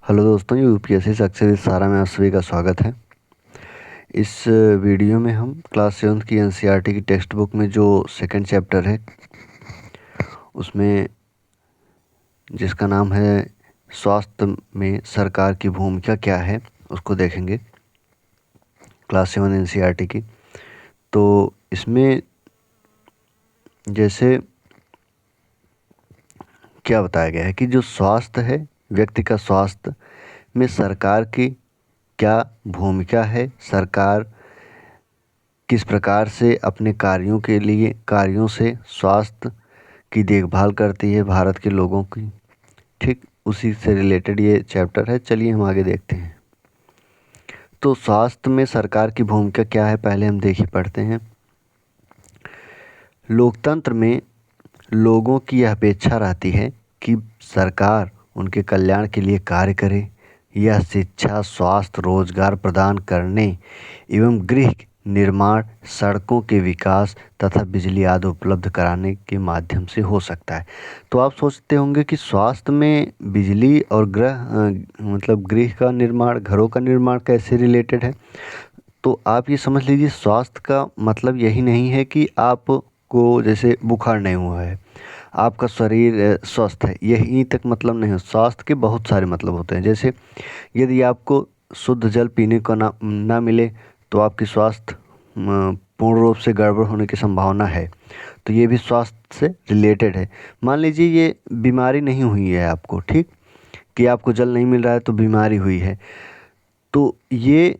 Hello दोस्तों, UPSC success with सारा में आप सभी का स्वागत है। इस वीडियो में हम क्लास 7 की एनसीईआरटी की टेक्स्ट बुक में जो सेकंड चैप्टर है उसमें जिसका नाम है स्वास्थ्य में सरकार की भूमिका क्या है उसको देखेंगे। क्लास 7 एनसीईआरटी की तो इसमें जैसे क्या बताया गया है कि जो स्वास्थ्य है, व्यक्ति का स्वास्थ्य में सरकार की क्या भूमिका है, सरकार किस प्रकार से अपने कार्यों से स्वास्थ्य की देखभाल करती है भारत के लोगों की। ठीक उसी से रिलेटेड ये चैप्टर है। चलिए हम आगे देखते हैं। तो स्वास्थ्य में सरकार की भूमिका क्या है, पहले हम पढ़ते हैं। लोकतंत्र में लोगों की यह अपेक्षा रहती है कि सरकार उनके कल्याण के लिए कार्य करे। यह शिक्षा, स्वास्थ्य, रोजगार प्रदान करने एवं गृह निर्माण, सड़कों के विकास तथा बिजली आदि उपलब्ध कराने के माध्यम से हो सकता है। तो आप सोचते होंगे कि स्वास्थ्य में बिजली और गृह का निर्माण, घरों का निर्माण कैसे रिलेटेड है। तो आप ये समझ लीजिए, स्वास्थ्य का मतलब यही नहीं है कि आपको जैसे बुखार नहीं हुआ है, आपका शरीर स्वस्थ है, यही तक मतलब नहीं है। स्वास्थ्य के बहुत सारे मतलब होते हैं। जैसे यदि आपको शुद्ध जल पीने को ना मिले तो आपकी स्वास्थ्य पूर्ण रूप से गड़बड़ होने की संभावना है। तो ये भी स्वास्थ्य से रिलेटेड है। मान लीजिए ये बीमारी नहीं हुई है आपको, ठीक, कि आपको जल नहीं मिल रहा है तो बीमारी हुई है, तो ये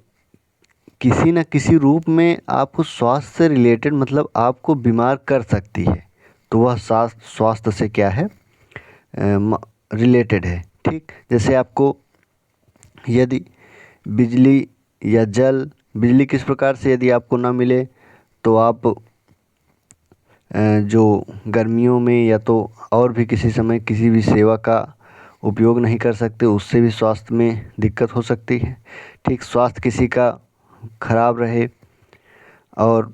किसी न किसी रूप में आपको स्वास्थ्य से रिलेटेड, मतलब आपको बीमार कर सकती है। तो वह स्वास्थ्य से क्या है, रिलेटेड है। ठीक, जैसे आपको यदि बिजली या जल, बिजली किस प्रकार से यदि आपको ना मिले तो आप जो गर्मियों में या तो और भी किसी समय किसी भी सेवा का उपयोग नहीं कर सकते, उससे भी स्वास्थ्य में दिक्कत हो सकती है। ठीक, स्वास्थ्य किसी का खराब रहे और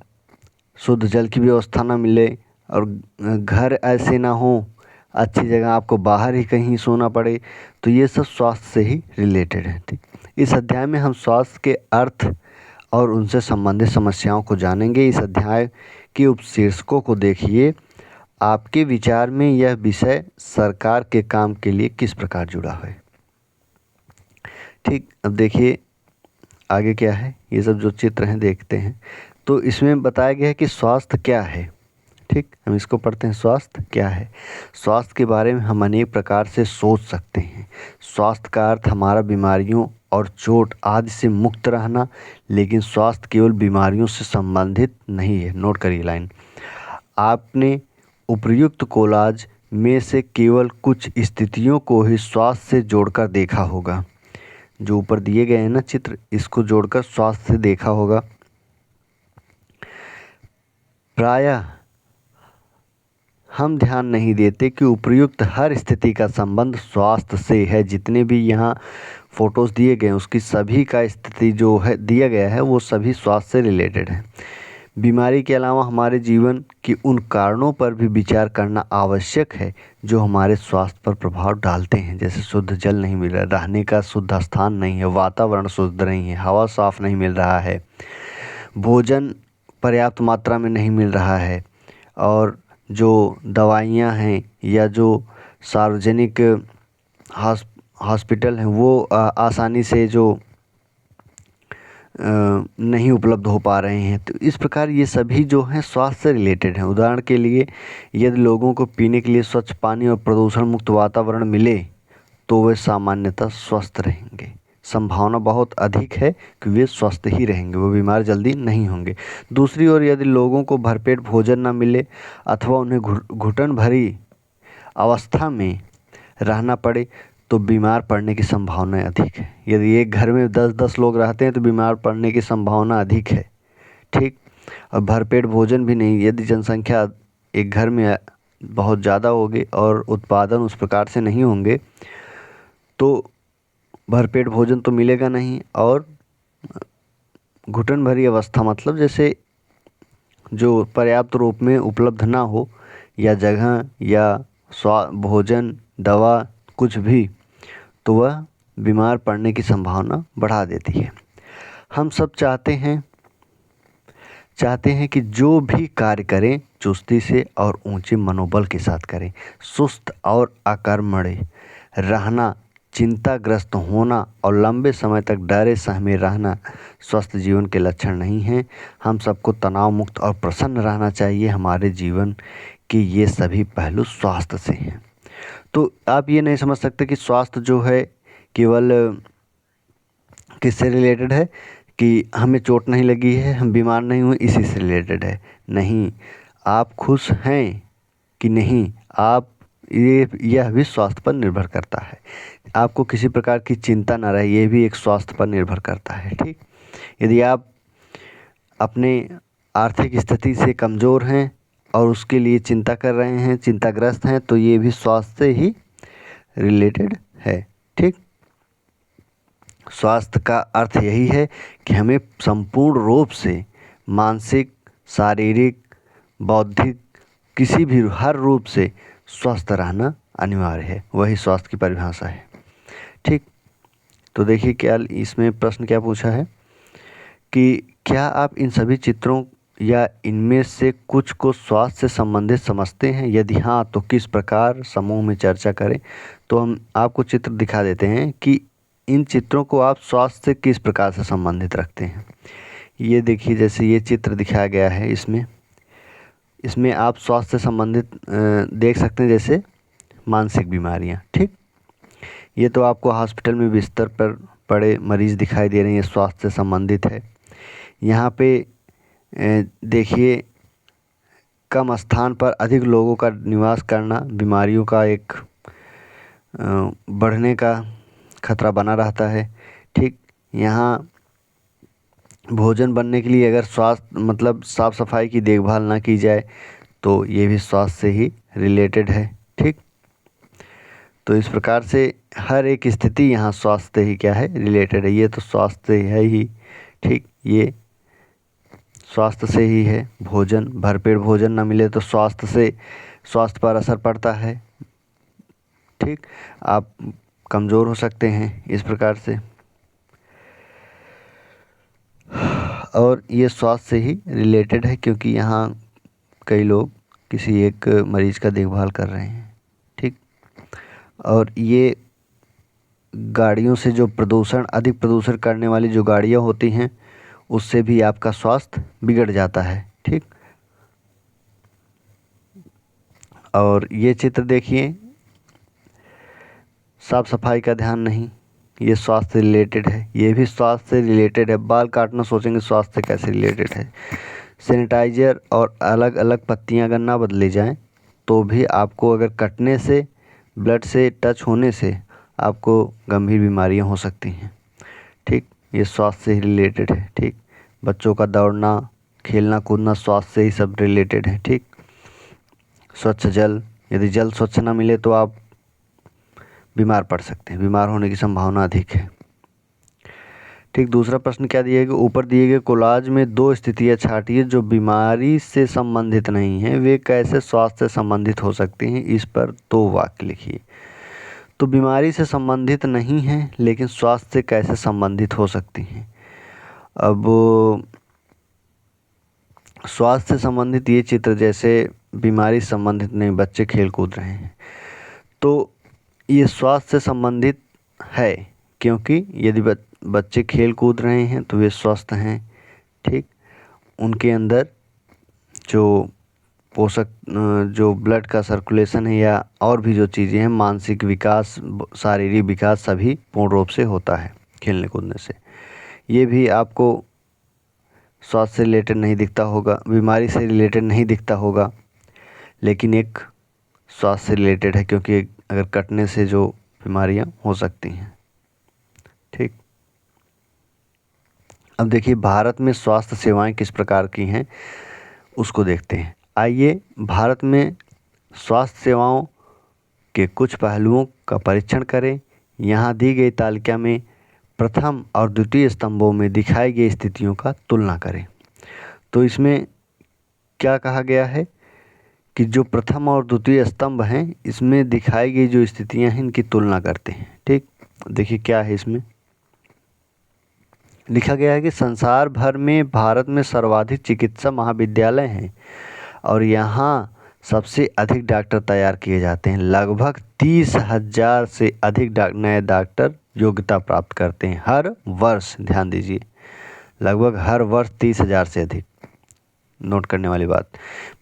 शुद्ध जल की व्यवस्था ना मिले और घर ऐसे ना हो, अच्छी जगह आपको बाहर ही कहीं सोना पड़े, तो ये सब स्वास्थ्य से ही रिलेटेड है। ठीक, इस अध्याय में हम स्वास्थ्य के अर्थ और उनसे संबंधित समस्याओं को जानेंगे। इस अध्याय के उपशीर्षकों को देखिए। आपके विचार में यह विषय सरकार के काम के लिए किस प्रकार जुड़ा है। ठीक, अब देखिए आगे क्या है, ये सब जो चित्र हैं देखते हैं। तो इसमें बताया गया है कि स्वास्थ्य क्या है। ठीक, हम इसको पढ़ते हैं। स्वास्थ्य क्या है। स्वास्थ्य के बारे में हम अनेक प्रकार से सोच सकते हैं। स्वास्थ्य का अर्थ हमारा बीमारियों और चोट आदि से मुक्त रहना, लेकिन स्वास्थ्य केवल बीमारियों से संबंधित नहीं है। नोट करिए लाइन। आपने उपर्युक्त कोलाज में से केवल कुछ स्थितियों को ही स्वास्थ्य से जोड़कर देखा होगा। जो ऊपर दिए गए हैं ना चित्र, इसको जोड़कर स्वास्थ्य से देखा होगा। प्रायः हम ध्यान नहीं देते कि उपर्युक्त हर स्थिति का संबंध स्वास्थ्य से है। जितने भी यहाँ फोटोज दिए गए हैं उसकी सभी का स्थिति जो है दिया गया है वो सभी स्वास्थ्य से रिलेटेड है। बीमारी के अलावा हमारे जीवन के उन कारणों पर भी विचार करना आवश्यक है जो हमारे स्वास्थ्य पर प्रभाव डालते हैं। जैसे शुद्ध जल नहीं मिल रहा, रहने का शुद्ध स्थान नहीं है, वातावरण शुद्ध नहीं है, हवा साफ नहीं मिल रहा है, भोजन पर्याप्त मात्रा में नहीं मिल रहा है, और जो दवाइयाँ हैं या जो सार्वजनिक हॉस्पिटल हैं वो आसानी से जो नहीं उपलब्ध हो पा रहे हैं। तो इस प्रकार ये सभी जो हैं स्वास्थ्य से रिलेटेड हैं। उदाहरण के लिए यदि लोगों को पीने के लिए स्वच्छ पानी और प्रदूषण मुक्त वातावरण मिले तो वे सामान्यतः स्वस्थ रहेंगे। संभावना बहुत अधिक है कि वे स्वस्थ ही रहेंगे, वो बीमार जल्दी नहीं होंगे। दूसरी ओर यदि लोगों को भरपेट भोजन न मिले अथवा उन्हें घुटन भरी अवस्था में रहना पड़े तो बीमार पड़ने की संभावना अधिक है। यदि एक घर में 10-10 लोग रहते हैं तो बीमार पड़ने की संभावना अधिक है। ठीक, और भरपेट भोजन भी नहीं, यदि जनसंख्या एक घर में बहुत ज़्यादा होगी और उत्पादन उस प्रकार से नहीं होंगे तो भरपेट भोजन तो मिलेगा नहीं। और घुटन भरी अवस्था मतलब जैसे जो पर्याप्त रूप में उपलब्ध ना हो, या जगह या भोजन, दवा कुछ भी, तो वह बीमार पड़ने की संभावना बढ़ा देती है। हम सब चाहते हैं कि जो भी कार्य करें चुस्ती से और ऊंचे मनोबल के साथ करें। सुस्त और अकर्मण्य रहना, चिंताग्रस्त होना और लंबे समय तक डरे सहमे रहना स्वस्थ जीवन के लक्षण नहीं हैं। हम सबको तनाव मुक्त और प्रसन्न रहना चाहिए। हमारे जीवन के ये सभी पहलू स्वास्थ्य से हैं। तो आप ये नहीं समझ सकते कि स्वास्थ्य जो है केवल किससे रिलेटेड है कि हमें चोट नहीं लगी है, हम बीमार नहीं हुए, इसी से रिलेटेड है। नहीं, आप खुश हैं कि नहीं, आप यह भी स्वास्थ्य पर निर्भर करता है। आपको किसी प्रकार की चिंता ना रहे, ये भी एक स्वास्थ्य पर निर्भर करता है। ठीक, यदि आप अपने आर्थिक स्थिति से कमज़ोर हैं और उसके लिए चिंता कर रहे हैं, चिंताग्रस्त हैं, तो ये भी स्वास्थ्य से ही रिलेटेड है। ठीक, स्वास्थ्य का अर्थ यही है कि हमें संपूर्ण रूप से मानसिक, शारीरिक, बौद्धिक, किसी भी हर रूप से स्वस्थ रहना अनिवार्य है। वही स्वास्थ्य की परिभाषा है। ठीक, तो देखिए क्या इसमें प्रश्न क्या पूछा है कि क्या आप इन सभी चित्रों या इनमें से कुछ को स्वास्थ्य से संबंधित समझते हैं? यदि हाँ, तो किस प्रकार? समूह में चर्चा करें। तो हम आपको चित्र दिखा देते हैं कि इन चित्रों को आप स्वास्थ्य से किस प्रकार से संबंधित रखते हैं। ये देखिए, जैसे ये चित्र दिखाया गया है, इसमें आप स्वास्थ्य से संबंधित देख सकते हैं, जैसे मानसिक बीमारियां। ठीक, ये तो आपको हॉस्पिटल में बिस्तर पर पड़े मरीज दिखाई दे रहे हैं, ये स्वास्थ्य से संबंधित है। यहाँ पे देखिए, कम स्थान पर अधिक लोगों का निवास करना बीमारियों का एक बढ़ने का खतरा बना रहता है। ठीक, यहाँ भोजन बनने के लिए अगर स्वास्थ्य मतलब साफ सफाई की देखभाल ना की जाए तो ये भी स्वास्थ्य से ही रिलेटेड है। ठीक, तो इस प्रकार से हर एक स्थिति यहाँ स्वास्थ्य ही क्या है, रिलेटेड है। ये तो स्वास्थ्य है ही। ठीक, ये स्वास्थ्य से ही है। भोजन, भरपेट भोजन ना मिले तो स्वास्थ्य पर असर पड़ता है। ठीक, आप कमज़ोर हो सकते हैं इस प्रकार से, और ये स्वास्थ्य से ही रिलेटेड है क्योंकि यहाँ कई लोग किसी एक मरीज का देखभाल कर रहे हैं। ठीक, और ये गाड़ियों से जो अधिक प्रदूषण करने वाली जो गाड़ियाँ होती हैं, उससे भी आपका स्वास्थ्य बिगड़ जाता है। ठीक, और ये चित्र देखिए, साफ सफाई का ध्यान नहीं, ये स्वास्थ्य से रिलेटेड है। ये भी स्वास्थ्य से रिलेटेड है। बाल काटना सोचेंगे स्वास्थ्य से कैसे रिलेटेड है। सैनिटाइजर और अलग अलग पत्तियां अगर ना बदली जाएं तो भी आपको अगर कटने से, ब्लड से टच होने से आपको गंभीर बीमारियां हो सकती हैं। ठीक, ये स्वास्थ्य से ही रिलेटेड है। ठीक, बच्चों का दौड़ना, खेलना कूदना स्वास्थ्य से ही सब रिलेटेड है। ठीक, स्वच्छ जल, यदि जल स्वच्छ ना मिले तो आप बीमार पड़ सकते हैं, बीमार होने की संभावना अधिक है। ठीक, दूसरा प्रश्न क्या दिया गया, ऊपर दिए गए कोलाज में दो स्थितियां छाटिए जो बीमारी से संबंधित नहीं है, वे कैसे स्वास्थ्य से संबंधित हो सकती हैं? इस पर दो वाक्य लिखिए। तो बीमारी से संबंधित नहीं है लेकिन स्वास्थ्य से कैसे संबंधित हो सकती हैं? अब स्वास्थ्य से संबंधित ये चित्र, जैसे बीमारी से संबंधित नहीं, बच्चे खेल कूद रहे हैं, तो ये स्वास्थ्य से संबंधित है क्योंकि यदि बच्चे खेल कूद रहे हैं तो वे स्वस्थ हैं। ठीक, उनके अंदर जो पोषक, जो ब्लड का सर्कुलेशन है या और भी जो चीज़ें हैं, मानसिक विकास, शारीरिक विकास सभी पूर्ण रूप से होता है खेलने कूदने से। ये भी आपको स्वास्थ्य से रिलेटेड नहीं दिखता होगा, बीमारी से रिलेटेड नहीं दिखता होगा, लेकिन एक स्वास्थ्य से रिलेटेड है क्योंकि अगर कटने से जो बीमारियां हो सकती हैं। ठीक, अब देखिए भारत में स्वास्थ्य सेवाएं किस प्रकार की हैं उसको देखते हैं। आइए भारत में स्वास्थ्य सेवाओं के कुछ पहलुओं का परीक्षण करें। यहाँ दी गई तालिका में प्रथम और द्वितीय स्तंभों में दिखाई गई स्थितियों का तुलना करें। तो इसमें क्या कहा गया है कि जो प्रथम और द्वितीय स्तंभ हैं, इसमें दिखाई गई जो स्थितियां हैं इनकी तुलना करते हैं। ठीक, देखिए क्या है इसमें लिखा गया है कि संसार भर में भारत में सर्वाधिक चिकित्सा महाविद्यालय हैं और यहाँ सबसे अधिक डॉक्टर तैयार किए जाते हैं। लगभग 30,000 से अधिक नए डॉक्टर योग्यता प्राप्त करते हैं हर वर्ष। ध्यान दीजिए, लगभग हर वर्ष 30,000 से अधिक। नोट करने वाली बात।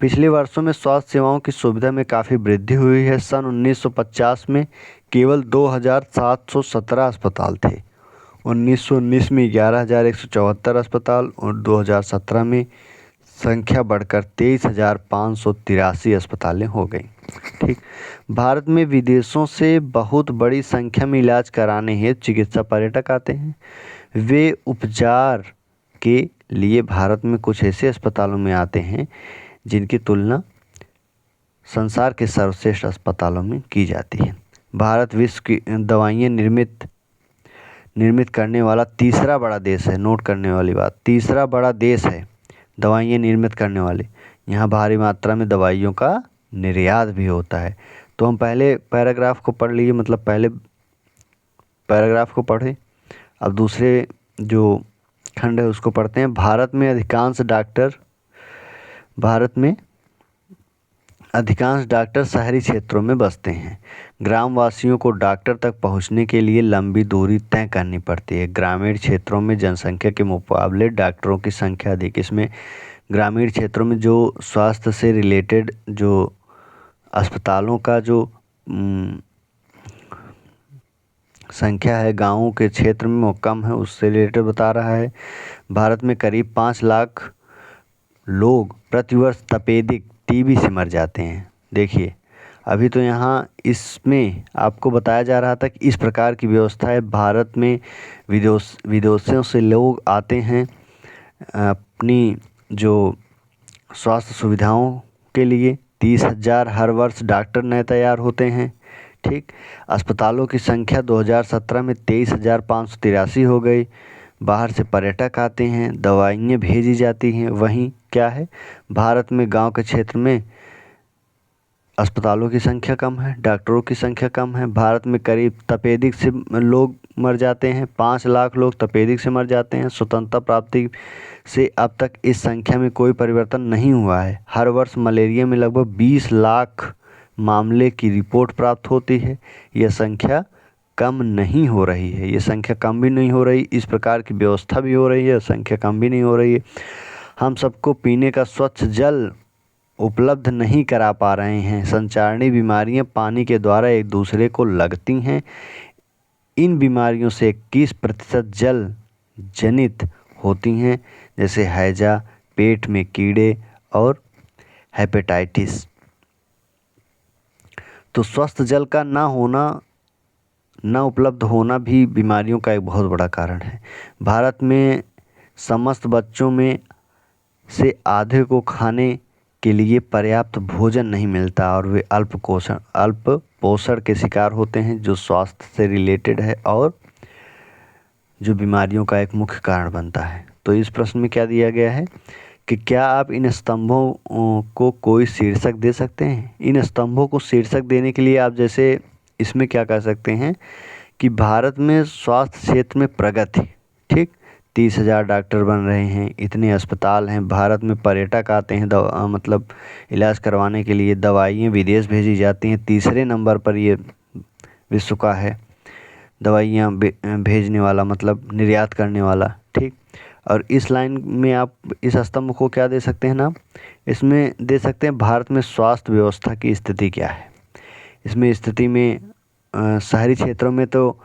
पिछले वर्षों में स्वास्थ्य सेवाओं की सुविधा में काफ़ी वृद्धि हुई है। सन 1950 में केवल 2,717 अस्पताल थे। 1919 में 11,174 अस्पताल और 2017 में संख्या बढ़कर 23,583 अस्पतालें हो गई। ठीक। भारत में विदेशों से बहुत बड़ी संख्या में इलाज कराने हेतु चिकित्सा पर्यटक आते हैं। वे उपचार के लिए भारत में कुछ ऐसे अस्पतालों में आते हैं जिनकी तुलना संसार के सर्वश्रेष्ठ अस्पतालों में की जाती है। भारत विश्व की दवाइयाँ निर्मित करने वाला तीसरा बड़ा देश है। नोट करने वाली बात, तीसरा बड़ा देश है दवाइयाँ निर्मित करने वाले। यहाँ भारी मात्रा में दवाइयों का निर्यात भी होता है। तो हम पहले पैराग्राफ को पढ़ लिए, मतलब पहले पैराग्राफ को पढ़े, अब दूसरे जो खंड है उसको पढ़ते हैं। भारत में अधिकांश डॉक्टर शहरी क्षेत्रों में बसते हैं। ग्रामवासियों को डॉक्टर तक पहुंचने के लिए लंबी दूरी तय करनी पड़ती है। ग्रामीण क्षेत्रों में जनसंख्या के मुकाबले डॉक्टरों की संख्या अधिक। इसमें ग्रामीण क्षेत्रों में जो स्वास्थ्य से रिलेटेड जो अस्पतालों का जो संख्या है गाँवों के क्षेत्र में वो कम है, उससे रिलेटेड बता रहा है। भारत में करीब 5 लाख लोग प्रतिवर्ष तपेदिक टीबी से मर जाते हैं। देखिए अभी तो यहाँ इसमें आपको बताया जा रहा था कि इस प्रकार की व्यवस्था है। भारत में विदेशों से लोग आते हैं अपनी जो स्वास्थ्य सुविधाओं के लिए। 30,000 हर वर्ष डॉक्टर नए तैयार होते हैं। ठीक। अस्पतालों की संख्या 2017 में 23,583 हो गई। बाहर से पर्यटक आते हैं, दवाइयाँ भेजी जाती हैं। वहीं क्या है, भारत में गांव के क्षेत्र में अस्पतालों की संख्या कम है, डॉक्टरों की संख्या कम है। भारत में करीब तपेदिक से लोग मर जाते हैं। 5 लाख लोग तपेदिक से मर जाते हैं। स्वतंत्रता प्राप्ति से अब तक इस संख्या में कोई परिवर्तन नहीं हुआ है। हर वर्ष मलेरिया में लगभग 20 लाख मामले की रिपोर्ट प्राप्त होती है। यह संख्या कम नहीं हो रही है, ये संख्या कम भी नहीं हो रही। इस प्रकार की व्यवस्था भी हो रही है, संख्या कम भी नहीं हो रही है। हम सबको पीने का स्वच्छ जल उपलब्ध नहीं करा पा रहे हैं। संचारणी बीमारियां पानी के द्वारा एक दूसरे को लगती हैं। इन बीमारियों से 21% जल जनित होती हैं, जैसे हैजा, पेट में कीड़े और हेपेटाइटिस। तो स्वस्थ जल का ना उपलब्ध होना भी बीमारियों का एक बहुत बड़ा कारण है। भारत में समस्त बच्चों में से आधे को खाने के लिए पर्याप्त भोजन नहीं मिलता और वे अल्प पोषण के शिकार होते हैं, जो स्वास्थ्य से रिलेटेड है और जो बीमारियों का एक मुख्य कारण बनता है। तो इस प्रश्न में क्या दिया गया है कि क्या आप इन स्तंभों को कोई शीर्षक दे सकते हैं। इन स्तंभों को शीर्षक देने के लिए आप जैसे इसमें क्या कह सकते हैं कि भारत में स्वास्थ्य क्षेत्र में प्रगति। ठीक। 30,000 डॉक्टर बन रहे हैं, इतने अस्पताल हैं, भारत में पर्यटक आते हैं मतलब इलाज करवाने के लिए। दवाइयाँ विदेश भेजी जाती हैं, तीसरे नंबर पर ये विश्व का है दवाइयाँ भेजने वाला, मतलब निर्यात करने वाला। ठीक। और इस लाइन में आप इस स्तंभ को क्या दे सकते हैं ना, इसमें दे सकते हैं भारत में स्वास्थ्य व्यवस्था की स्थिति क्या है। इसमें स्थिति में शहरी क्षेत्रों में तो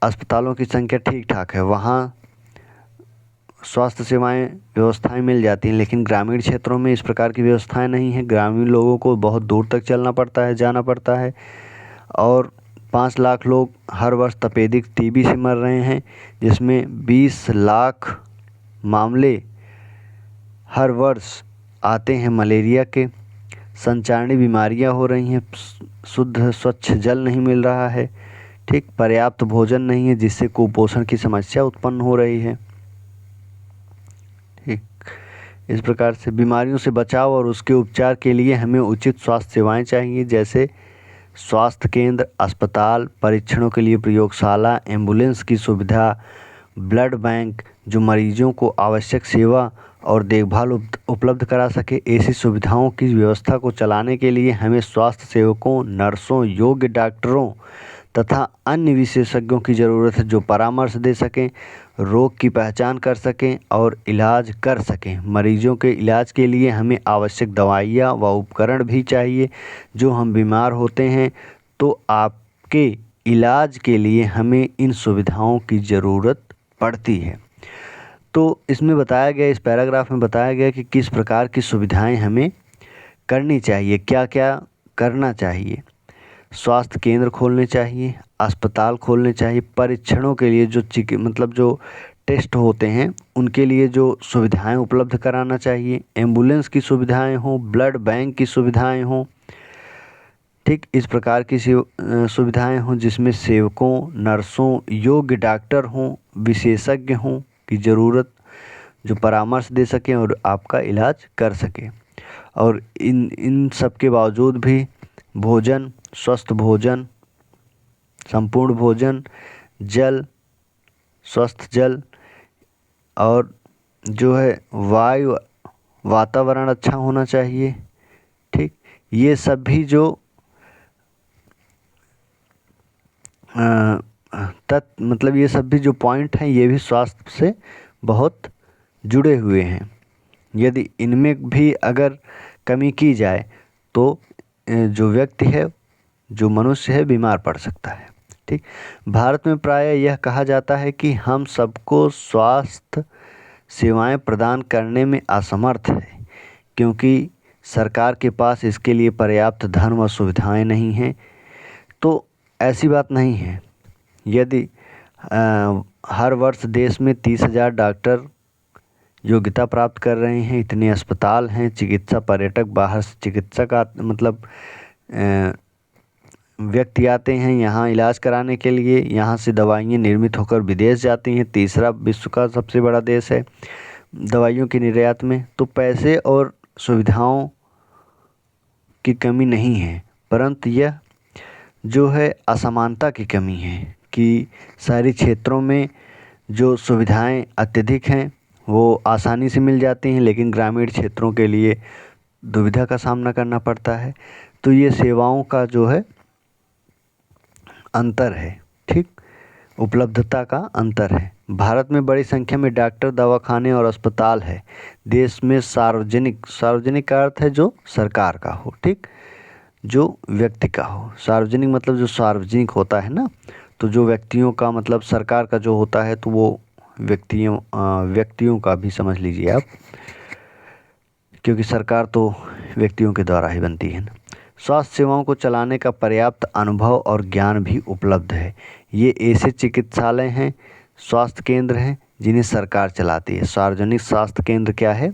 अस्पतालों की संख्या ठीक ठाक है, वहाँ स्वास्थ्य सेवाएं व्यवस्थाएं मिल जाती हैं, लेकिन ग्रामीण क्षेत्रों में इस प्रकार की व्यवस्थाएं नहीं हैं। ग्रामीण लोगों को बहुत दूर तक चलना पड़ता है, जाना पड़ता है। और 5 लाख लोग हर वर्ष तपेदिक टीबी से मर रहे हैं, जिसमें 20 लाख मामले हर वर्ष आते हैं मलेरिया के। संचारणी बीमारियां हो रही हैं, शुद्ध स्वच्छ जल नहीं मिल रहा है। ठीक। पर्याप्त भोजन नहीं है, जिससे कुपोषण की समस्या उत्पन्न हो रही है। ठीक। इस प्रकार से बीमारियों से बचाव और उसके उपचार के लिए हमें उचित स्वास्थ्य सेवाएं चाहिए, जैसे स्वास्थ्य केंद्र, अस्पताल, परीक्षणों के लिए प्रयोगशाला, एम्बुलेंस की सुविधा, ब्लड बैंक जो मरीजों को आवश्यक सेवा और देखभाल उपलब्ध करा सके। ऐसी सुविधाओं की व्यवस्था को चलाने के लिए हमें स्वास्थ्य सेवकों, नर्सों, योग्य डॉक्टरों तथा अन्य विशेषज्ञों की ज़रूरत है जो परामर्श दे सकें, रोग की पहचान कर सकें और इलाज कर सकें। मरीजों के इलाज के लिए हमें आवश्यक दवाइयाँ व उपकरण भी चाहिए। जो हम बीमार होते हैं तो आपके इलाज के लिए हमें इन सुविधाओं की ज़रूरत पड़ती है। तो इसमें बताया गया, इस पैराग्राफ में बताया गया कि किस प्रकार की सुविधाएं हमें करनी चाहिए, क्या क्या करना चाहिए। स्वास्थ्य केंद्र खोलने चाहिए, अस्पताल खोलने चाहिए, परीक्षणों के लिए जो मतलब जो टेस्ट होते हैं उनके लिए जो सुविधाएं उपलब्ध कराना चाहिए, एम्बुलेंस की सुविधाएं हों, ब्लड बैंक की सुविधाएं हों, ठीक इस प्रकार की सुविधाएं हों जिसमें सेवकों, नर्सों, योग्य डॉक्टर हों, विशेषज्ञ हों की ज़रूरत जो परामर्श दे सकें और आपका इलाज कर सकें। और इन सब के बावजूद भी भोजन, स्वस्थ भोजन, संपूर्ण भोजन, जल, स्वस्थ जल और जो है वायु, वातावरण अच्छा होना चाहिए। ठीक, ये सब भी जो मतलब ये सब भी जो पॉइंट हैं ये भी स्वास्थ्य से बहुत जुड़े हुए हैं। यदि इनमें भी अगर कमी की जाए तो जो व्यक्ति है, जो मनुष्य है, बीमार पड़ सकता है। ठीक, भारत में प्रायः यह कहा जाता है कि हम सबको स्वास्थ्य सेवाएं प्रदान करने में असमर्थ है क्योंकि सरकार के पास इसके लिए पर्याप्त धन व सुविधाएं नहीं हैं। तो ऐसी बात नहीं है। यदि हर वर्ष देश में 30,000 डॉक्टर योग्यता प्राप्त कर रहे हैं, इतने अस्पताल हैं, चिकित्सा पर्यटक बाहर से चिकित्सक मतलब व्यक्ति आते हैं यहाँ इलाज कराने के लिए, यहाँ से दवाइयाँ निर्मित होकर विदेश जाती हैं। तीसरा विश्व का सबसे बड़ा देश है दवाइयों के निर्यात में। तो पैसे और सुविधाओं की कमी नहीं है, परंतु यह जो है असमानता की कमी है कि शहरी क्षेत्रों में जो सुविधाएं अत्यधिक हैं वो आसानी से मिल जाती हैं, लेकिन ग्रामीण क्षेत्रों के लिए दुविधा का सामना करना पड़ता है। तो ये सेवाओं का जो है अंतर है। ठीक, उपलब्धता का अंतर है। भारत में बड़ी संख्या में डॉक्टर, दवाखाने और अस्पताल है। देश में सार्वजनिक का अर्थ है जो सरकार का हो, ठीक, जो व्यक्ति का हो। सार्वजनिक मतलब जो सार्वजनिक होता है ना, तो जो व्यक्तियों का मतलब सरकार का जो होता है तो वो व्यक्तियों का भी समझ लीजिए आप, क्योंकि सरकार तो व्यक्तियों के द्वारा ही बनती है ना। स्वास्थ्य सेवाओं को चलाने का पर्याप्त अनुभव और ज्ञान भी उपलब्ध है। ये ऐसे चिकित्सालय हैं, स्वास्थ्य केंद्र हैं जिन्हें सरकार चलाती है। सार्वजनिक स्वास्थ्य केंद्र क्या है?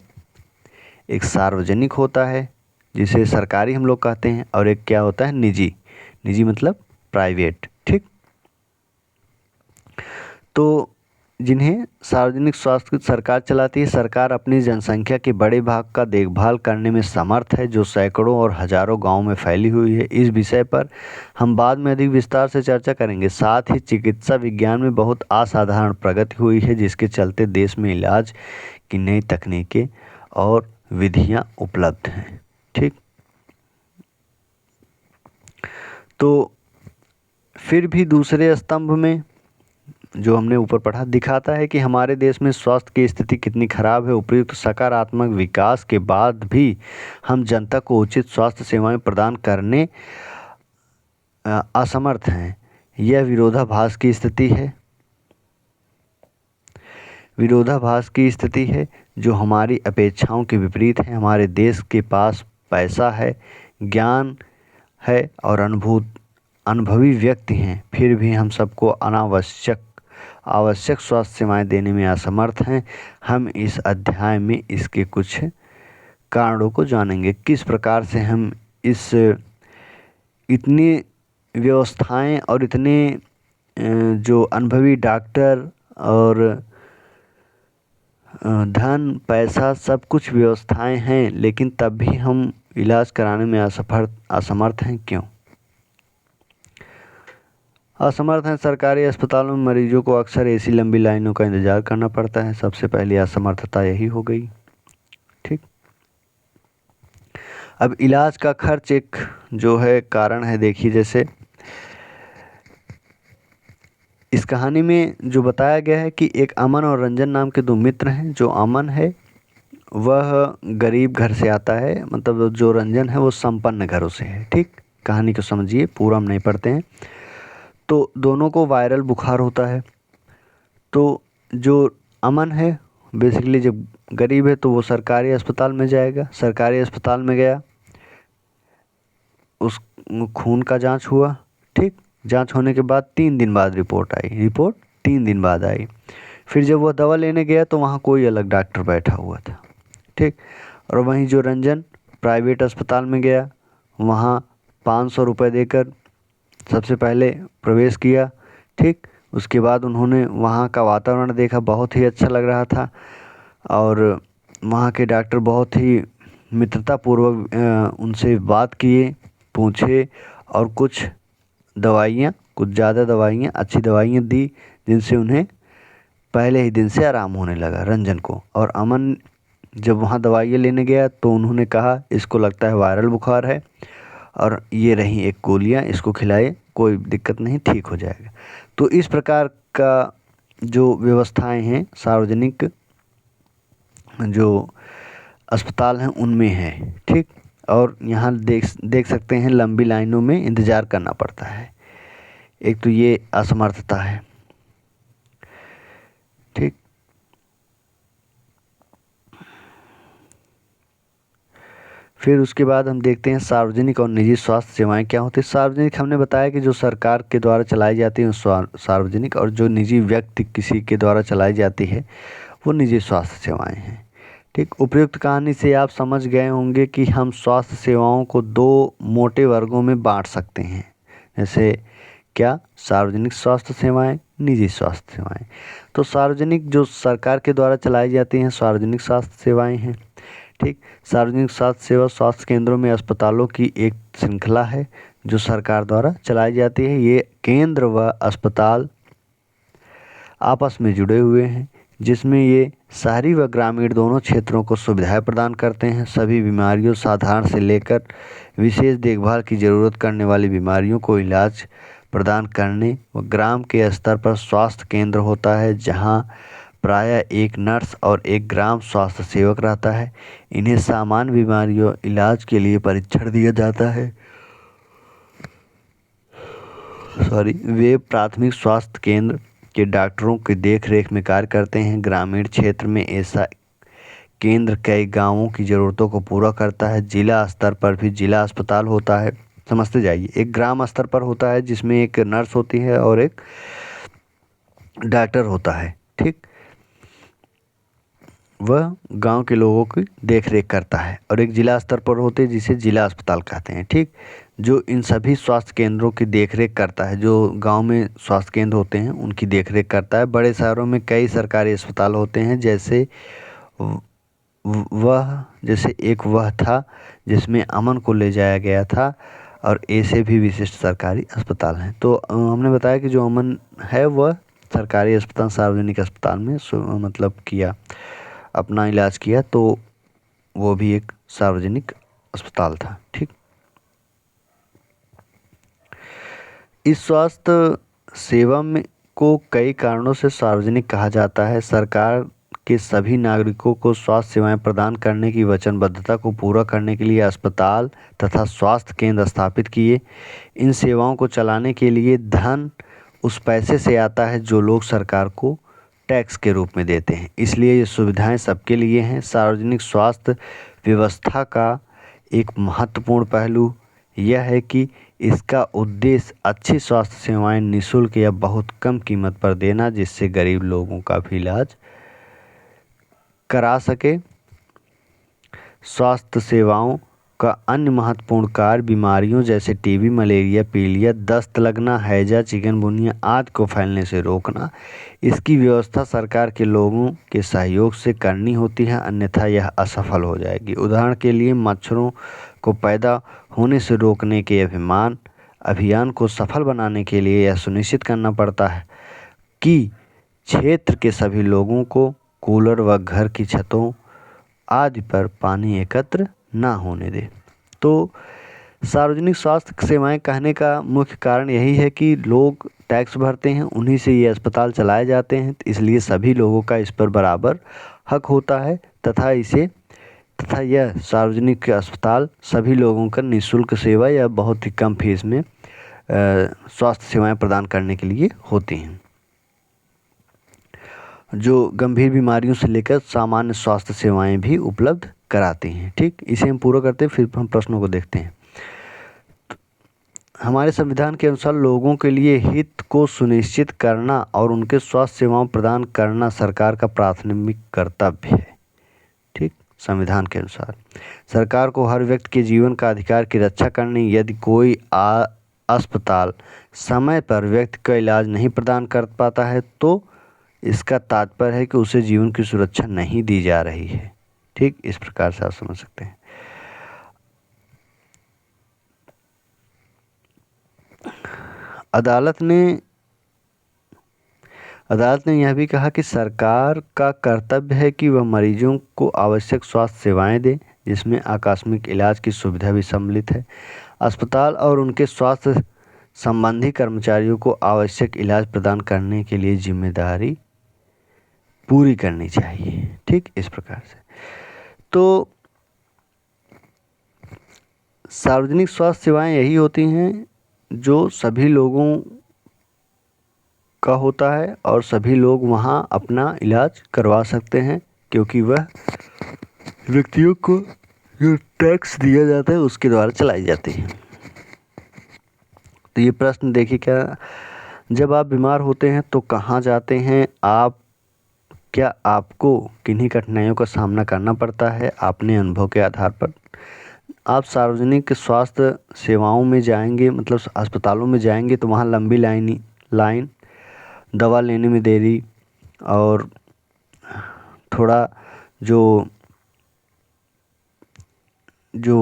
एक सार्वजनिक होता है जिसे सरकारी हम लोग कहते हैं, और एक क्या होता है? निजी मतलब प्राइवेट। ठीक, तो जिन्हें सार्वजनिक स्वास्थ्य सरकार चलाती है। सरकार अपनी जनसंख्या के बड़े भाग का देखभाल करने में समर्थ है, जो सैकड़ों और हजारों गांवों में फैली हुई है। इस विषय पर हम बाद में अधिक विस्तार से चर्चा करेंगे। साथ ही चिकित्सा विज्ञान में बहुत असाधारण प्रगति हुई है, जिसके चलते देश में इलाज की नई तकनीकें और विधियां उपलब्ध हैं। ठीक, तो फिर भी दूसरे स्तंभ में जो हमने ऊपर पढ़ा दिखाता है कि हमारे देश में स्वास्थ्य की स्थिति कितनी खराब है। उपयुक्त सकारात्मक विकास के बाद भी हम जनता को उचित स्वास्थ्य सेवाएं प्रदान करने असमर्थ हैं। यह विरोधाभास की स्थिति है जो हमारी अपेक्षाओं के विपरीत है। हमारे देश के पास पैसा है, ज्ञान है और अनुभवी व्यक्ति हैं, फिर भी हम सबको आवश्यक स्वास्थ्य सेवाएं देने में असमर्थ हैं। हम इस अध्याय में इसके कुछ कारणों को जानेंगे, किस प्रकार से हम इस इतनी व्यवस्थाएं और इतने जो अनुभवी डॉक्टर और धन, पैसा, सब कुछ व्यवस्थाएं हैं, लेकिन तब भी हम इलाज कराने में असमर्थ हैं। क्यों? असमर्थ हैं। सरकारी अस्पतालों में मरीजों को अक्सर ऐसी लंबी लाइनों का इंतजार करना पड़ता है। सबसे पहली असमर्थता यही हो गई। ठीक। अब इलाज का खर्च एक जो है कारण है। देखिए, जैसे इस कहानी में जो बताया गया है कि एक अमन और रंजन नाम के दो मित्र हैं। जो अमन है वह गरीब घर से आता है, मतलब जो रंजन है वो संपन्न घरों से है। ठीक, कहानी को समझिए, पूरा हम नहीं पढ़ते हैं। तो दोनों को वायरल बुखार होता है। तो जो अमन है बेसिकली जब गरीब है तो वो सरकारी अस्पताल में जाएगा। सरकारी अस्पताल में गया, उस खून का जांच हुआ। ठीक, जांच होने के बाद 3 दिन बाद रिपोर्ट आई। रिपोर्ट 3 दिन बाद आई। फिर जब वह दवा लेने गया तो वहाँ कोई अलग डॉक्टर बैठा हुआ था। ठीक, और वहीं जो रंजन प्राइवेट अस्पताल में गया, वहाँ 500 रुपये देकर सबसे पहले प्रवेश किया। ठीक, उसके बाद उन्होंने वहाँ का वातावरण देखा, बहुत ही अच्छा लग रहा था। और वहाँ के डॉक्टर बहुत ही मित्रतापूर्वक उनसे बात किए, पूछे, और कुछ दवाइयाँ, कुछ ज़्यादा दवाइयाँ, अच्छी दवाइयाँ दी, जिनसे उन्हें पहले ही दिन से आराम होने लगा रंजन को। और अमन जब वहाँ दवाइयाँ लेने गया तो उन्होंने कहा इसको लगता है वायरल बुखार है, और ये रही एक गोलियाँ, इसको खिलाए, कोई दिक्कत नहीं, ठीक हो जाएगा। तो इस प्रकार का जो व्यवस्थाएं हैं सार्वजनिक जो अस्पताल हैं उनमें है। ठीक, और यहाँ देख सकते हैं लंबी लाइनों में इंतज़ार करना पड़ता है। एक तो ये असमर्थता है। ठीक, फिर उसके बाद हम देखते हैं सार्वजनिक और निजी स्वास्थ्य सेवाएं क्या होती है। सार्वजनिक हमने बताया कि जो सरकार के द्वारा चलाई जाती है सार्वजनिक, और जो निजी व्यक्ति किसी के द्वारा चलाई जाती है वो निजी स्वास्थ्य सेवाएं हैं। ठीक, उपर्युक्त कहानी से आप समझ गए होंगे कि हम स्वास्थ्य सेवाओं को 2 मोटे वर्गों में बांट सकते हैं। जैसे क्या, सार्वजनिक स्वास्थ्य सेवाएं, निजी स्वास्थ्य सेवाएं। तो सार्वजनिक जो सरकार के द्वारा चलाई जाती हैं सार्वजनिक स्वास्थ्य सेवाएं हैं। ठीक, सार्वजनिक स्वास्थ्य सेवा स्वास्थ्य केंद्रों में अस्पतालों की एक श्रृंखला है जो सरकार द्वारा चलाई जाती है। ये केंद्र व अस्पताल आपस में जुड़े हुए हैं, जिसमें ये शहरी व ग्रामीण दोनों क्षेत्रों को सुविधाएं प्रदान करते हैं। सभी बीमारियों, साधारण से लेकर विशेष देखभाल की ज़रूरत करने वाली बीमारियों को इलाज प्रदान करने व ग्राम के स्तर पर स्वास्थ्य केंद्र होता है, जहां प्रायः एक नर्स और एक ग्राम स्वास्थ्य सेवक रहता है। इन्हें सामान्य बीमारियों इलाज के लिए परीक्षण दिया जाता है। वे प्राथमिक स्वास्थ्य केंद्र के डॉक्टरों की देखरेख में कार्य करते हैं। ग्रामीण क्षेत्र में ऐसा केंद्र कई गांवों की ज़रूरतों को पूरा करता है। जिला स्तर पर भी जिला अस्पताल होता है। समझते जाइए, एक ग्राम स्तर पर होता है जिसमें एक नर्स होती है और एक डॉक्टर होता है। ठीक, वह गांव के लोगों की देखरेख करता है। और एक जिला स्तर पर होते हैं जिसे जिला अस्पताल कहते हैं। ठीक, जो इन सभी स्वास्थ्य केंद्रों की देखरेख करता है। जो गांव में स्वास्थ्य केंद्र होते हैं उनकी देखरेख करता है। बड़े शहरों में कई सरकारी अस्पताल होते हैं, जैसे एक वह था जिसमें अमन को ले जाया गया था, और ऐसे भी विशिष्ट सरकारी अस्पताल हैं। तो हमने बताया कि जो अमन है वह सरकारी अस्पताल, सार्वजनिक अस्पताल में मतलब किया, अपना इलाज किया, तो वो भी एक सार्वजनिक अस्पताल था। ठीक, इस स्वास्थ्य सेवा में को कई कारणों से सार्वजनिक कहा जाता है। सरकार के सभी नागरिकों को स्वास्थ्य सेवाएं प्रदान करने की वचनबद्धता को पूरा करने के लिए अस्पताल तथा स्वास्थ्य केंद्र स्थापित किए। इन सेवाओं को चलाने के लिए धन उस पैसे से आता है जो लोग सरकार को टैक्स के रूप में देते हैं, इसलिए ये सुविधाएं सबके लिए हैं। सार्वजनिक स्वास्थ्य व्यवस्था का एक महत्वपूर्ण पहलू यह है कि इसका उद्देश्य अच्छी स्वास्थ्य सेवाएं निःशुल्क या बहुत कम कीमत पर देना, जिससे गरीब लोगों का भी इलाज करा सके। स्वास्थ्य सेवाओं का अन्य महत्वपूर्ण कार्य बीमारियों जैसे टीबी, मलेरिया, पीलिया, दस्त लगना, हैजा, चिकनगुनिया आदि को फैलने से रोकना। इसकी व्यवस्था सरकार के लोगों के सहयोग से करनी होती है, अन्यथा यह असफल हो जाएगी। उदाहरण के लिए मच्छरों को पैदा होने से रोकने के अभियान को सफल बनाने के लिए यह सुनिश्चित करना पड़ता है कि क्षेत्र के सभी लोगों को कूलर व घर की छतों आदि पर पानी एकत्र ना होने दे। तो सार्वजनिक स्वास्थ्य सेवाएं कहने का मुख्य कारण यही है कि लोग टैक्स भरते हैं, उन्हीं से ये अस्पताल चलाए जाते हैं, इसलिए सभी लोगों का इस पर बराबर हक होता है तथा यह सार्वजनिक अस्पताल सभी लोगों का निःशुल्क सेवा या बहुत ही कम फीस में स्वास्थ्य सेवाएं प्रदान करने के लिए होती हैं, जो गंभीर बीमारियों से लेकर सामान्य स्वास्थ्य सेवाएं भी उपलब्ध कराते हैं। ठीक, इसे हम पूरा करते हैं, फिर हम प्रश्नों को देखते हैं। हमारे संविधान के अनुसार लोगों के लिए हित को सुनिश्चित करना और उनके स्वास्थ्य सेवाएं प्रदान करना सरकार का प्राथमिक कर्तव्य है। ठीक, संविधान के अनुसार सरकार को हर व्यक्ति के जीवन का अधिकार की रक्षा करनी। यदि कोई अस्पताल समय पर व्यक्ति का इलाज नहीं प्रदान कर पाता है तो इसका तात्पर्य है कि उसे जीवन की सुरक्षा नहीं दी जा रही है। ठीक, इस प्रकार से आप समझ सकते हैं। अदालत ने यह भी कहा कि सरकार का कर्तव्य है कि वह मरीजों को आवश्यक स्वास्थ्य सेवाएं दे, जिसमें आकस्मिक इलाज की सुविधा भी सम्मिलित है। अस्पताल और उनके स्वास्थ्य संबंधी कर्मचारियों को आवश्यक इलाज प्रदान करने के लिए जिम्मेदारी पूरी करनी चाहिए। ठीक, इस प्रकार से तो सार्वजनिक स्वास्थ्य सेवाएं यही होती हैं जो सभी लोगों का होता है और सभी लोग वहां अपना इलाज करवा सकते हैं, क्योंकि वह व्यक्तियों को जो टैक्स दिया जाता है उसके द्वारा चलाई जाती है। तो ये प्रश्न देखिए, क्या जब आप बीमार होते हैं तो कहाँ जाते हैं आप? क्या आपको किन्हीं कठिनाइयों का सामना करना पड़ता है? अपने अनुभव के आधार पर आप सार्वजनिक स्वास्थ्य सेवाओं में जाएंगे, मतलब अस्पतालों में जाएंगे तो वहाँ लंबी लाइन, दवा लेने में देरी और थोड़ा जो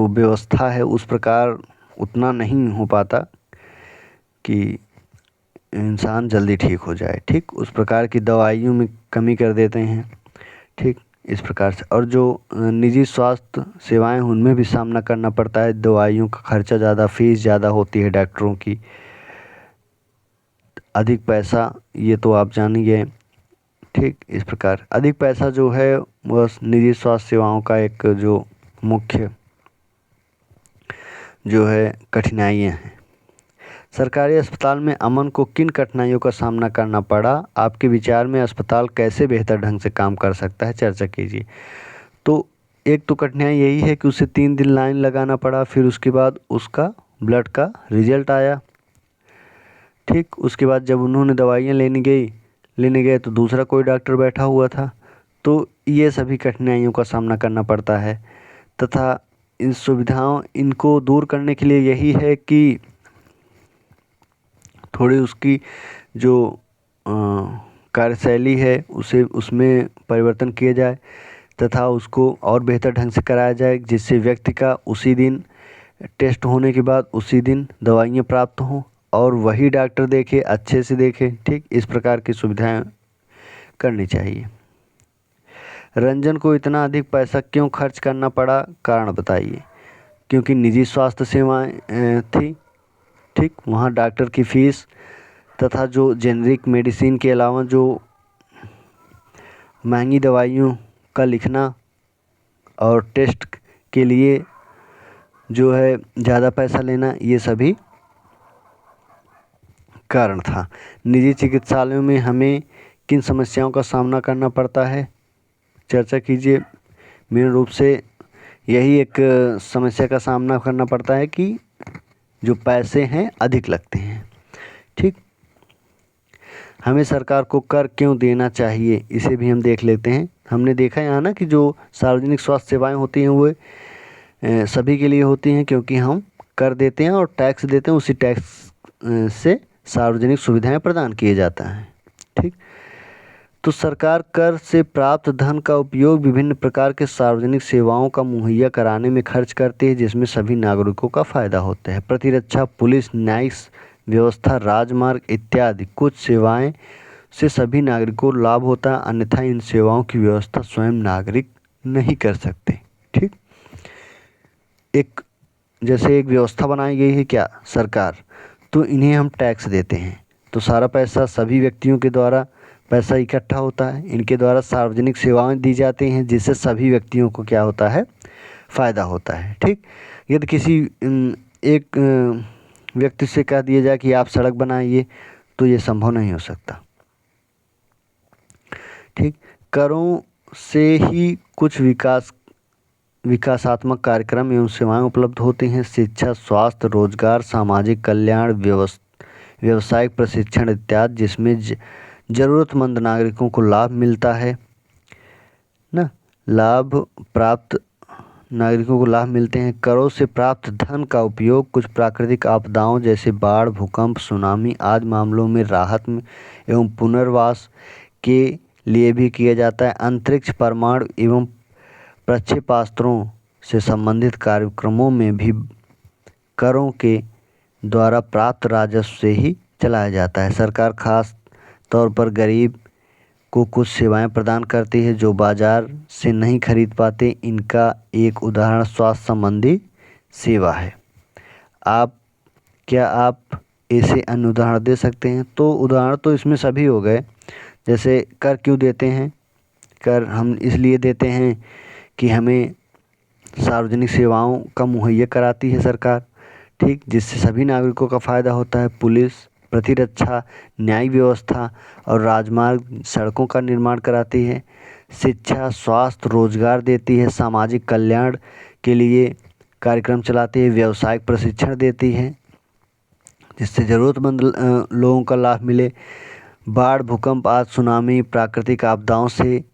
व्यवस्था है उस प्रकार उतना नहीं हो पाता कि इंसान जल्दी ठीक हो जाए। ठीक, उस प्रकार की दवाइयों में कमी कर देते हैं। ठीक, इस प्रकार से और जो निजी स्वास्थ्य सेवाएं उनमें भी सामना करना पड़ता है। दवाइयों का खर्चा ज़्यादा, फीस ज़्यादा होती है, डॉक्टरों की अधिक पैसा, ये तो आप जान ही गए। ठीक, इस प्रकार अधिक पैसा जो है वह निजी स्वास्थ्य सेवाओं का एक जो मुख्य जो है कठिनाइयाँ हैं। सरकारी अस्पताल में अमन को किन कठिनाइयों का सामना करना पड़ा? आपके विचार में अस्पताल कैसे बेहतर ढंग से काम कर सकता है, चर्चा कीजिए। तो एक तो कठिनाई यही है कि उसे 3 दिन लाइन लगाना पड़ा, फिर उसके बाद उसका ब्लड का रिजल्ट आया। ठीक, उसके बाद जब उन्होंने दवाइयाँ लेने गए तो दूसरा कोई डॉक्टर बैठा हुआ था। तो ये सभी कठिनाइयों का सामना करना पड़ता है तथा इन सुविधाओं इनको दूर करने के लिए यही है कि थोड़ी उसकी जो कार्यशैली है उसमें परिवर्तन किया जाए तथा उसको और बेहतर ढंग से कराया जाए, जिससे व्यक्ति का उसी दिन टेस्ट होने के बाद उसी दिन दवाइयाँ प्राप्त हों और वही डॉक्टर देखे, अच्छे से देखे। ठीक, इस प्रकार की सुविधाएं करनी चाहिए। रंजन को इतना अधिक पैसा क्यों खर्च करना पड़ा? कारण बताइए। क्योंकि निजी स्वास्थ्य सेवाएं थी। ठीक, वहाँ डॉक्टर की फीस तथा जो जेनरिक मेडिसिन के अलावा जो महंगी दवाइयों का लिखना और टेस्ट के लिए जो है ज़्यादा पैसा लेना, ये सभी कारण था। निजी चिकित्सालयों में हमें किन समस्याओं का सामना करना पड़ता है, चर्चा कीजिए। मेन रूप से यही एक समस्या का सामना करना पड़ता है कि जो पैसे हैं अधिक लगते हैं। ठीक, हमें सरकार को कर क्यों देना चाहिए, इसे भी हम देख लेते हैं। हमने देखा यहाँ ना कि जो सार्वजनिक स्वास्थ्य सेवाएं होती हैं वो सभी के लिए होती हैं, क्योंकि हम कर देते हैं और टैक्स देते हैं, उसी टैक्स से सार्वजनिक सुविधाएं प्रदान किए जाता है। ठीक, तो सरकार कर से प्राप्त धन का उपयोग विभिन्न प्रकार के सार्वजनिक सेवाओं का मुहैया कराने में खर्च करती है, जिसमें सभी नागरिकों का फायदा होता है। प्रतिरक्षा, पुलिस, न्यायिक व्यवस्था, राजमार्ग इत्यादि कुछ सेवाएं से सभी नागरिकों को लाभ होता है, अन्यथा इन सेवाओं की व्यवस्था स्वयं नागरिक नहीं कर सकते। ठीक, एक जैसे एक व्यवस्था बनाई गई है क्या सरकार, तो इन्हें हम टैक्स देते हैं, तो सारा पैसा सभी व्यक्तियों के द्वारा पैसा इकट्ठा होता है, इनके द्वारा सार्वजनिक सेवाएं दी जाती हैं, जिससे सभी व्यक्तियों को क्या होता है, फ़ायदा होता है। ठीक, यदि किसी एक व्यक्ति से कह दिया जाए कि आप सड़क बनाइए, तो ये संभव नहीं हो सकता। ठीक, करों से ही कुछ विकासात्मक कार्यक्रम एवं सेवाएं उपलब्ध होती हैं। शिक्षा, स्वास्थ्य, रोजगार, सामाजिक कल्याण, व्यवसायिक प्रशिक्षण इत्यादि, जिसमें ज़रूरतमंद नागरिकों को लाभ मिलता है ना। नागरिकों को लाभ मिलते हैं। करों से प्राप्त धन का उपयोग कुछ प्राकृतिक आपदाओं जैसे बाढ़, भूकंप, सुनामी आदि मामलों में राहत में एवं पुनर्वास के लिए भी किया जाता है। अंतरिक्ष, परमाणु एवं प्रक्षेपास्त्रों से संबंधित कार्यक्रमों में भी करों के द्वारा प्राप्त राजस्व से ही चलाया जाता है। सरकार खास तौर पर गरीब को कुछ सेवाएं प्रदान करती है जो बाजार से नहीं खरीद पाते। इनका एक उदाहरण स्वास्थ्य संबंधी सेवा है। क्या आप ऐसे अन्य उदाहरण दे सकते हैं? तो उदाहरण तो इसमें सभी हो गए। जैसे कर क्यों देते हैं? कर हम इसलिए देते हैं कि हमें सार्वजनिक सेवाओं का मुहैया कराती है सरकार, ठीक, जिससे सभी नागरिकों का फ़ायदा होता है। पुलिस, प्रतिरक्षा, न्यायिक व्यवस्था और राजमार्ग सड़कों का निर्माण कराती है। शिक्षा, स्वास्थ्य, रोजगार देती है। सामाजिक कल्याण के लिए कार्यक्रम चलाती है। व्यावसायिक प्रशिक्षण देती है जिससे ज़रूरतमंद लोगों का लाभ मिले। बाढ़, भूकंप आदि, सुनामी, प्राकृतिक आपदाओं से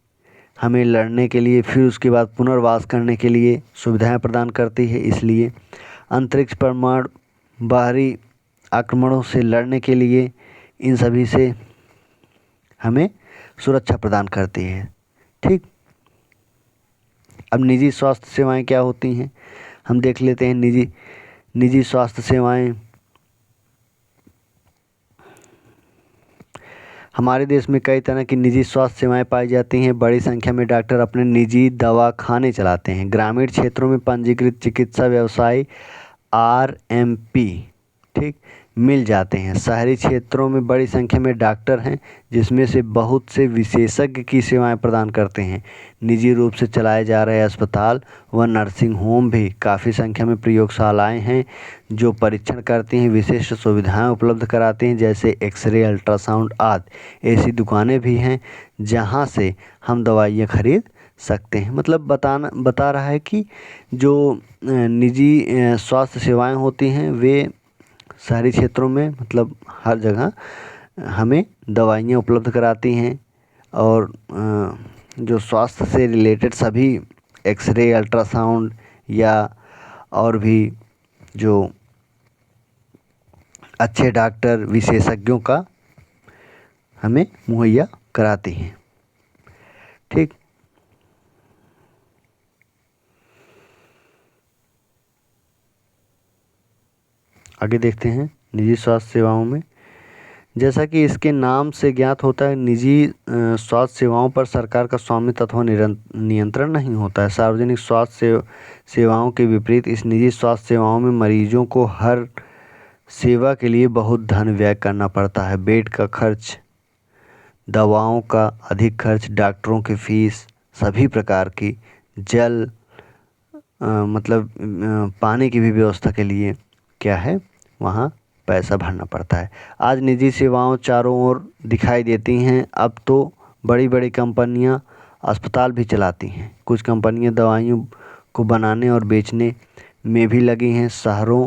हमें लड़ने के लिए, फिर उसके बाद पुनर्वास करने के लिए सुविधाएं प्रदान करती है। इसलिए अंतरिक्ष, परमाणु, बाहरी आक्रमणों से लड़ने के लिए इन सभी से हमें सुरक्षा प्रदान करती है। ठीक, अब निजी स्वास्थ्य सेवाएं क्या होती हैं हम देख लेते हैं। निजी स्वास्थ्य सेवाएं हमारे देश में कई तरह की निजी स्वास्थ्य सेवाएं पाई जाती हैं। बड़ी संख्या में डॉक्टर अपने निजी दवाखाने चलाते हैं। ग्रामीण क्षेत्रों में पंजीकृत चिकित्सा व्यवसाय RMP ठीक मिल जाते हैं। शहरी क्षेत्रों में बड़ी संख्या में डॉक्टर हैं जिसमें से बहुत से विशेषज्ञ की सेवाएं प्रदान करते हैं। निजी रूप से चलाए जा रहे अस्पताल व नर्सिंग होम भी काफ़ी संख्या में प्रयोगशालाएं हैं जो परीक्षण करती हैं, विशिष्ट सुविधाएं उपलब्ध कराती हैं जैसे एक्सरे, अल्ट्रासाउंड आदि। ऐसी दुकानें भी हैं जहां से हम दवाइयाँ खरीद सकते हैं। मतलब बता रहा है कि जो निजी स्वास्थ्य सेवाएं होती हैं वे शहरी क्षेत्रों में मतलब हर जगह हमें दवाइयाँ उपलब्ध कराती हैं और जो स्वास्थ्य से रिलेटेड सभी एक्सरे, अल्ट्रासाउंड या और भी जो अच्छे डॉक्टर विशेषज्ञों का हमें मुहैया कराती हैं। ठीक, आगे देखते हैं निजी स्वास्थ्य सेवाओं में। जैसा कि इसके नाम से ज्ञात होता है, निजी स्वास्थ्य सेवाओं पर सरकार का स्वामित्व अथवा नियंत्रण नहीं होता है। सार्वजनिक स्वास्थ्य सेवाओं के विपरीत इस निजी स्वास्थ्य सेवाओं में मरीजों को हर सेवा के लिए बहुत धन व्यय करना पड़ता है। बेड का खर्च, दवाओं का अधिक खर्च, डॉक्टरों की फीस, सभी प्रकार की जल पानी की भी व्यवस्था के लिए क्या है वहाँ पैसा भरना पड़ता है। आज निजी सेवाओं चारों ओर दिखाई देती हैं। अब तो बड़ी बड़ी कंपनियां अस्पताल भी चलाती हैं। कुछ कंपनियां दवाइयों को बनाने और बेचने में भी लगी हैं। शहरों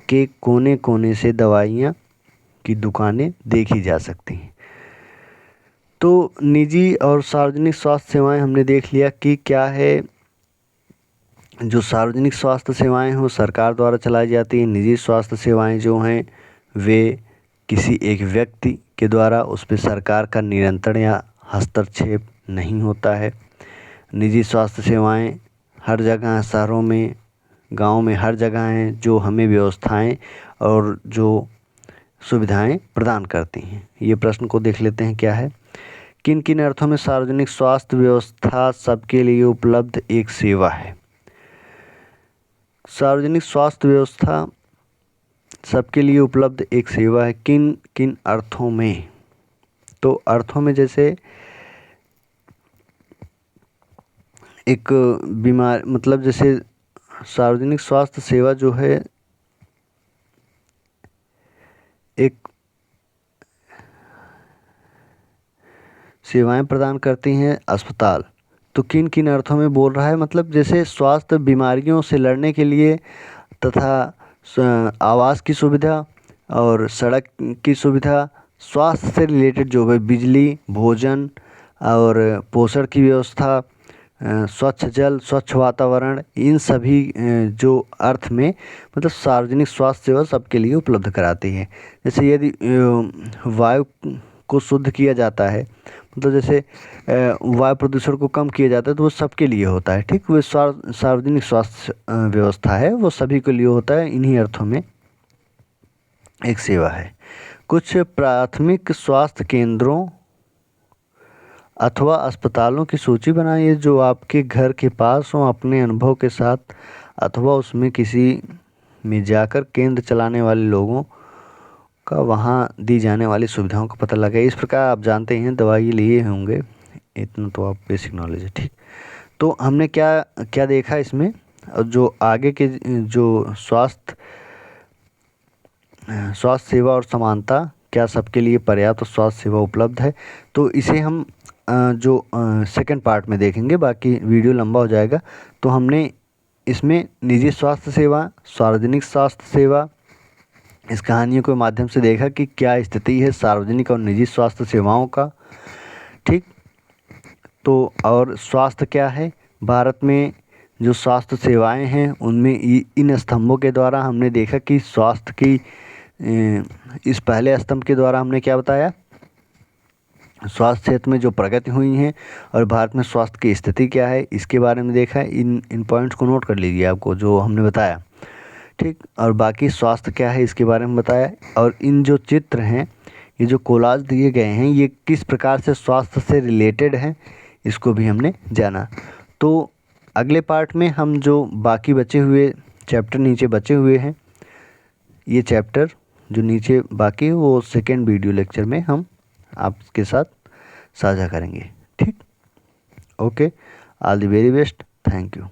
के कोने कोने से दवाइयां की दुकानें देखी जा सकती हैं। तो निजी और सार्वजनिक स्वास्थ्य सेवाएं हमने देख लिया कि क्या है। जो सार्वजनिक स्वास्थ्य सेवाएं हैं वो सरकार द्वारा चलाई जाती हैं। निजी स्वास्थ्य सेवाएं जो हैं वे किसी एक व्यक्ति के द्वारा उस पर सरकार का नियंत्रण या हस्तक्षेप नहीं होता है। निजी स्वास्थ्य सेवाएं हर जगह, शहरों में, गाँव में, हर जगह हैं जो हमें व्यवस्थाएं और जो सुविधाएं प्रदान करती हैं। ये प्रश्न को देख लेते हैं क्या है। किन किन अर्थों में सार्वजनिक स्वास्थ्य व्यवस्था सबके लिए उपलब्ध एक सेवा है? सार्वजनिक स्वास्थ्य व्यवस्था सबके लिए उपलब्ध एक सेवा है। किन किन अर्थों में? तो अर्थों में जैसे एक बीमार मतलब जैसे सार्वजनिक स्वास्थ्य सेवा जो है एक सेवाएं प्रदान करती हैं अस्पताल। तो किन किन अर्थों में बोल रहा है, मतलब जैसे स्वास्थ्य बीमारियों से लड़ने के लिए तथा आवास की सुविधा और सड़क की सुविधा, स्वास्थ्य से रिलेटेड जो है बिजली, भोजन और पोषण की व्यवस्था, स्वच्छ जल, स्वच्छ वातावरण, इन सभी जो अर्थ में मतलब सार्वजनिक स्वास्थ्य सेवा सबके लिए उपलब्ध कराती है। जैसे यदि वायु को शुद्ध किया जाता है, मतलब जैसे वायु प्रदूषण को कम किया जाता है, तो वो सबके लिए होता है। ठीक, वो सार्वजनिक स्वास्थ्य व्यवस्था है, वो सभी के लिए होता है। इन्हीं अर्थों में एक सेवा है। कुछ प्राथमिक स्वास्थ्य केंद्रों अथवा अस्पतालों की सूची बनाइए जो आपके घर के पास हो। अपने अनुभव के साथ अथवा उसमें किसी में जाकर केंद्र चलाने वाले लोगों का वहाँ दी जाने वाली सुविधाओं का पता लगाए। इस प्रकार आप जानते हैं दवाई लिए होंगे, इतना तो आप बेसिक नॉलेज है। ठीक, तो हमने क्या क्या देखा इसमें, और जो आगे के जो स्वास्थ्य सेवा और समानता, क्या सबके लिए पर्याप्त स्वास्थ्य सेवा उपलब्ध है, तो इसे हम जो सेकंड पार्ट में देखेंगे। बाकी वीडियो लंबा हो जाएगा। तो हमने इसमें निजी स्वास्थ्य सेवा, सार्वजनिक स्वास्थ्य सेवा, इस कहानियों के माध्यम से देखा कि क्या स्थिति है सार्वजनिक और निजी स्वास्थ्य सेवाओं का। ठीक, तो और स्वास्थ्य क्या है, भारत में जो स्वास्थ्य सेवाएं हैं उनमें इन स्तंभों के द्वारा हमने देखा कि स्वास्थ्य की इस पहले स्तंभ के द्वारा हमने क्या बताया, स्वास्थ्य क्षेत्र में जो प्रगति हुई है और भारत में स्वास्थ्य की स्थिति क्या है, इसके बारे में देखा। इन पॉइंट्स को नोट कर लीजिए आपको जो हमने बताया। ठीक, और बाकी स्वास्थ्य क्या है इसके बारे में बताया। और इन जो चित्र हैं, ये जो कोलाज दिए गए हैं, ये किस प्रकार से स्वास्थ्य से रिलेटेड हैं, इसको भी हमने जाना। तो अगले पार्ट में हम जो बाकी बचे हुए चैप्टर नीचे बचे हुए हैं, ये चैप्टर जो नीचे बाकी है वो सेकेंड वीडियो लेक्चर में हम आपके साथ साझा करेंगे। ठीक, okay, all the very best, thank you.